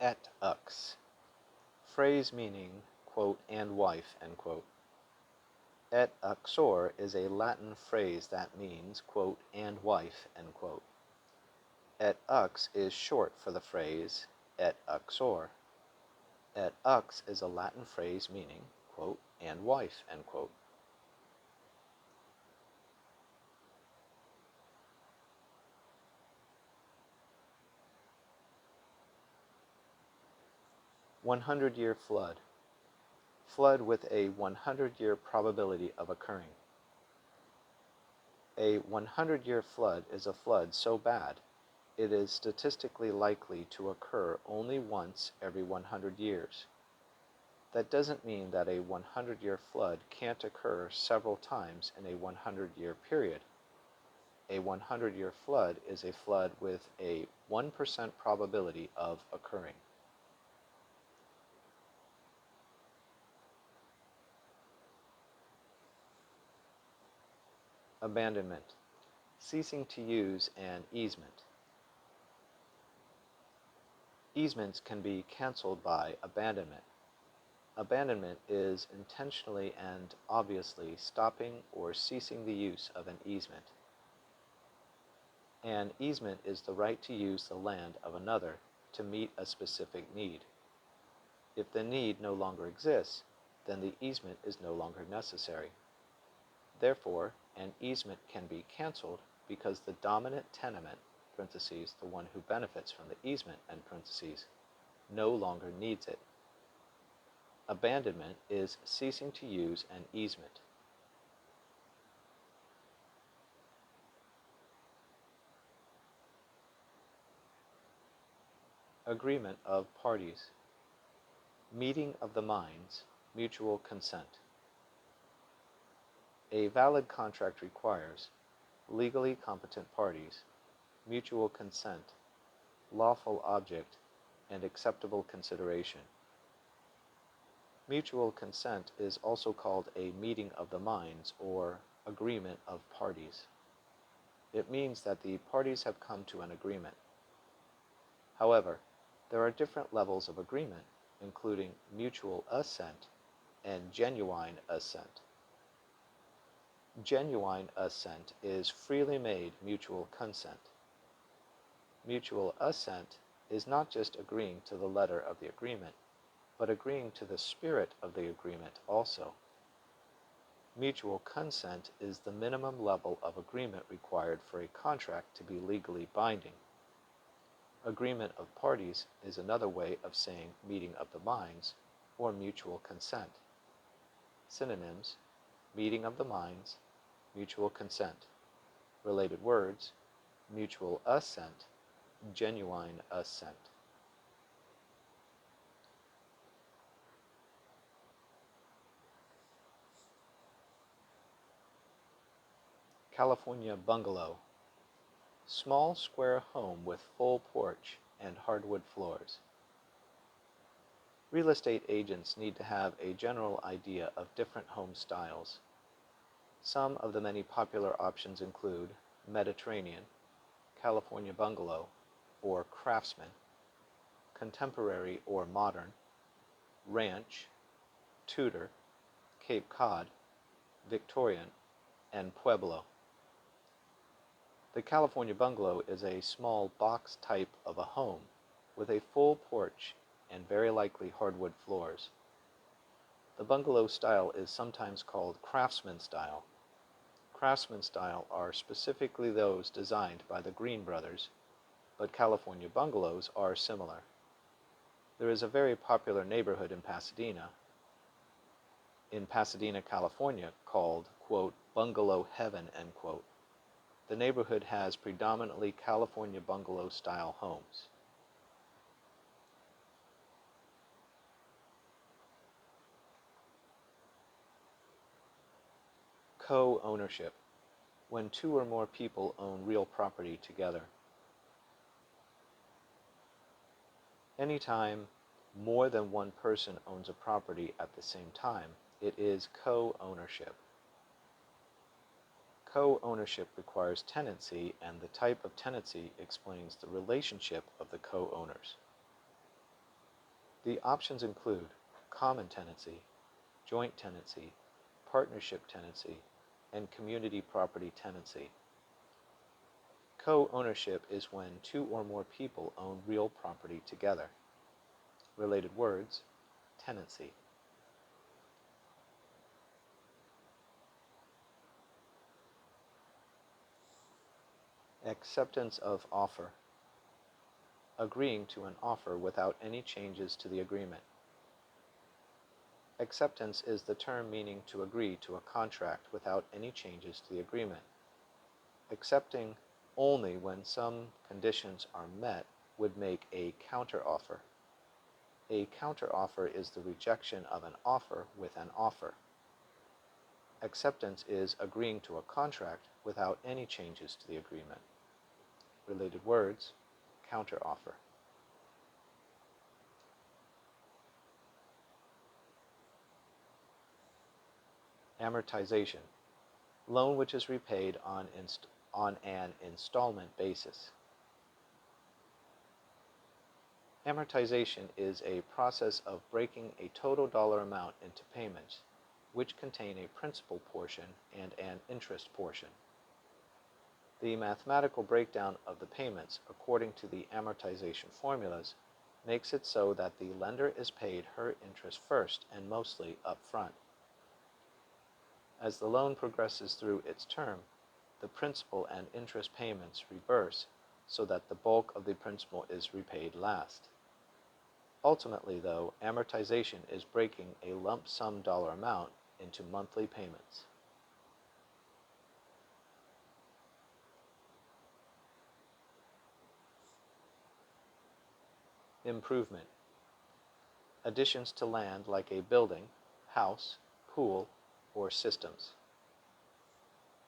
Et ux. Phrase meaning, quote, and wife, end quote. Et uxor is a Latin phrase that means, quote, and wife, end quote. Et ux is short for the phrase et uxor. Et ux is a Latin phrase meaning, quote, and wife, end quote. "100-year flood." Flood with a 100-year probability of occurring. A 100-year flood is a flood so bad it is statistically likely to occur only once every 100 years. That doesn't mean that a 100-year flood can't occur several times in a 100-year period. A 100-year flood is a flood with a 1% probability of occurring. Abandonment. Ceasing to use an easement. Easements can be canceled by abandonment. Abandonment is intentionally and obviously stopping or ceasing the use of an easement. An easement is the right to use the land of another to meet a specific need. If the need no longer exists, then the easement is no longer necessary. Therefore, an easement can be canceled because the dominant tenement, parentheses, the one who benefits from the easement, end parentheses, no longer needs it. Abandonment is ceasing to use an easement. Agreement of parties. Meeting of the minds, mutual consent. A valid contract requires legally competent parties, mutual consent, lawful object, and acceptable consideration. Mutual consent is also called a meeting of the minds or agreement of parties. It means that the parties have come to an agreement. However, there are different levels of agreement, including mutual assent and genuine assent. Genuine assent is freely made mutual consent. Mutual assent is not just agreeing to the letter of the agreement, but agreeing to the spirit of the agreement also. Mutual consent is the minimum level of agreement required for a contract to be legally binding. Agreement of parties is another way of saying meeting of the minds or mutual consent. Synonyms: meeting of the minds, mutual consent. Related words: mutual assent, genuine assent. California bungalow. Small square home with full porch and hardwood floors. Real estate agents need to have a general idea of different home styles. Some of the many popular options include Mediterranean, California bungalow, or craftsman, contemporary or modern, ranch, Tudor, Cape Cod, Victorian, and Pueblo. The California bungalow is a small box type of a home with a full porch and very likely hardwood floors. The bungalow style is sometimes called craftsman style. Craftsman style are specifically those designed by the Green brothers, but California bungalows are similar. There is a very popular neighborhood in Pasadena, California, called, quote, Bungalow Heaven, end quote. The neighborhood has predominantly California bungalow-style homes. Co-ownership, when two or more people own real property together. Anytime more than one person owns a property at the same time, it is co-ownership. Co-ownership requires tenancy, and the type of tenancy explains the relationship of the co-owners. The options include common tenancy, joint tenancy, partnership tenancy, and community property tenancy. Co-ownership is when two or more people own real property together. Related words, tenancy. Acceptance of offer. Agreeing to an offer without any changes to the agreement. Acceptance is the term meaning to agree to a contract without any changes to the agreement. Accepting only when some conditions are met would make a counteroffer. A counteroffer is the rejection of an offer with an offer. Acceptance is agreeing to a contract without any changes to the agreement. Related words, counteroffer. Amortization. Loan which is repaid on an installment basis. Amortization is a process of breaking a total dollar amount into payments, which contain a principal portion and an interest portion. The mathematical breakdown of the payments according to the amortization formulas makes it so that the lender is paid her interest first and mostly up front. As the loan progresses through its term, the principal and interest payments reverse so that the bulk of the principal is repaid last. Ultimately, though, amortization is breaking a lump sum dollar amount into monthly payments. Improvement. Additions to land like a building, house, pool, or systems.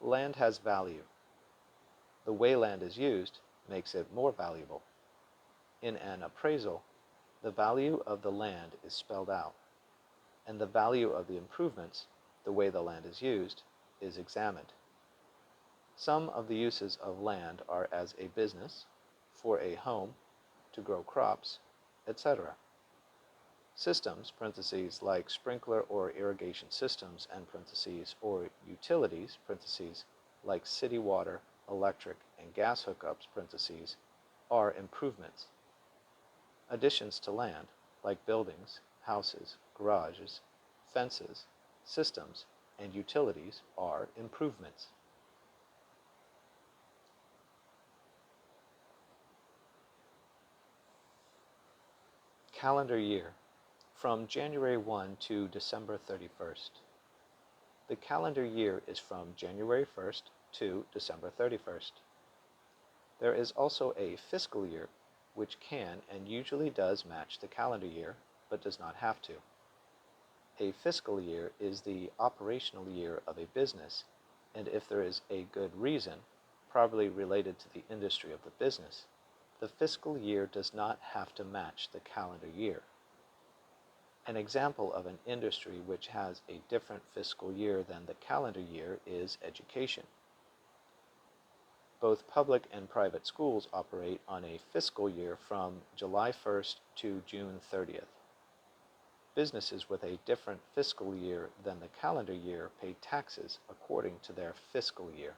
Land has value. The way land is used makes it more valuable. In an appraisal, the value of the land is spelled out, and the value of the improvements, the way the land is used, is examined. Some of the uses of land are as a business, for a home, to grow crops, etc. Systems, parentheses, like sprinkler or irrigation systems, and parentheses, or utilities, parentheses, like city water, electric, and gas hookups, parentheses, are improvements. Additions to land, like buildings, houses, garages, fences, systems, and utilities, are improvements. Calendar year, from January 1 to December 31st. The calendar year is from January 1st to December 31st. There is also a fiscal year, which can and usually does match the calendar year, but does not have to. A fiscal year is the operational year of a business, and if there is a good reason, probably related to the industry of the business, the fiscal year does not have to match the calendar year. An example of an industry which has a different fiscal year than the calendar year is education. Both public and private schools operate on a fiscal year from July 1st to June 30th. Businesses with a different fiscal year than the calendar year pay taxes according to their fiscal year.